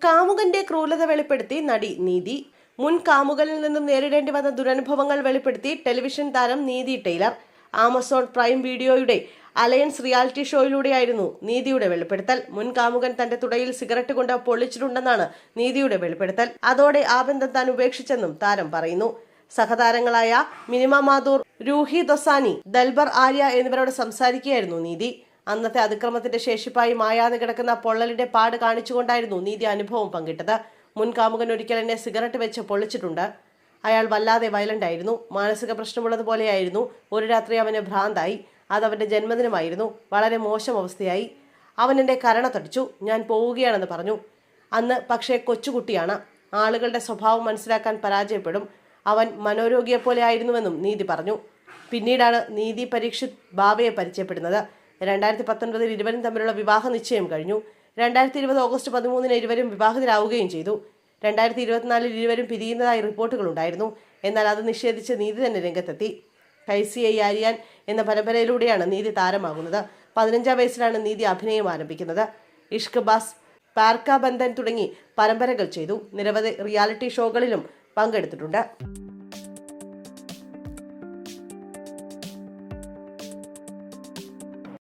കാമുകന്റെ ക്രൂരത വെളിപ്പെടുത്തി നടി നീതി. മുൻ കാമുകനിൽ നിന്നും നേരിടേണ്ടി വന്ന ദുരനുഭവങ്ങൾ വെളിപ്പെടുത്തി ടെലിവിഷൻ താരം നീതി ടൈലർ. ആമസോൺ പ്രൈം വീഡിയോയുടെ അലയൻസ് റിയാലിറ്റി ഷോയിലൂടെയായിരുന്നു നീതിയുടെ വെളിപ്പെടുത്തൽ. മുൻ കാമുകൻ തന്റെ തുടയിൽ സിഗരറ്റ് കൊണ്ട് പൊള്ളിച്ചിട്ടുണ്ടെന്നാണ് നീതിയുടെ വെളിപ്പെടുത്തൽ. അതോടെ ആ ബന്ധം താൻ ഉപേക്ഷിച്ചെന്നും താരം പറയുന്നു. സഹതാരങ്ങളായ മിനിമ മാഥൂർ, രൂഹി ദൊസാനി, ദൽബർ ആര്യ എന്നിവരോട് സംസാരിക്കുകയായിരുന്നു നീതി. അന്നത്തെ അതിക്രമത്തിന്റെ ശേഷിപ്പായി മായാതെ കിടക്കുന്ന പൊള്ളലിന്റെ പാട് കാണിച്ചുകൊണ്ടായിരുന്നു നീതി അനുഭവം പങ്കിട്ടത്. മുൻ കാമുകൻ ഒരിക്കൽ എന്നെ സിഗരറ്റ് വെച്ച് പൊള്ളിച്ചിട്ടുണ്ട്. അയാൾ വല്ലാതെ വയലന്റ് ആയിരുന്നു. മാനസിക പ്രശ്നമുള്ളതുപോലെയായിരുന്നു. ഒരു രാത്രി അവന് ഭ്രാന്തായി. അതവന്റെ ജന്മദിനമായിരുന്നു. വളരെ മോശം അവസ്ഥയായി. അവൻ എന്റെ കരണ തടിച്ചു. ഞാൻ പോവുകയാണെന്ന് പറഞ്ഞു. അന്ന് പക്ഷേ കൊച്ചുകുട്ടിയാണ്. ആളുകളുടെ സ്വഭാവം മനസ്സിലാക്കാൻ പരാജയപ്പെടും. അവൻ മനോരോഗിയെപ്പോലെ ആയിരുന്നുവെന്നും നീതി പറഞ്ഞു. പിന്നീടാണ് നീതി പരീക്ഷിത് ബാവയെ പരിചയപ്പെടുന്നത്. 2019 ഇരുവരും തമ്മിലുള്ള വിവാഹ നിശ്ചയം കഴിഞ്ഞു. 2020 ഓഗസ്റ്റ് 13 ഇരുവരും വിവാഹിതരാവുകയും ചെയ്തു. 2024 ഇരുവരും പിരിയുന്നതായി റിപ്പോർട്ടുകളുണ്ടായിരുന്നു. എന്നാൽ അത് നിഷേധിച്ച് നീതി തന്നെ രംഗത്തെത്തി. കൈസിയെ ആര്യാൻ എന്ന പരമ്പരയിലൂടെയാണ് നീതി താരമാകുന്നത്. 15-ാം വയസ്സിലാണ് നീതി അഭിനയം ആരംഭിക്കുന്നത്. ഇഷ്ക് ബാസ്, പാർക്ക ബന്ധൻ തുടങ്ങി പരമ്പരകൾ ചെയ്തു. നിരവധി റിയാലിറ്റി ഷോകളിലും പങ്കെടുത്തിട്ടുണ്ട്.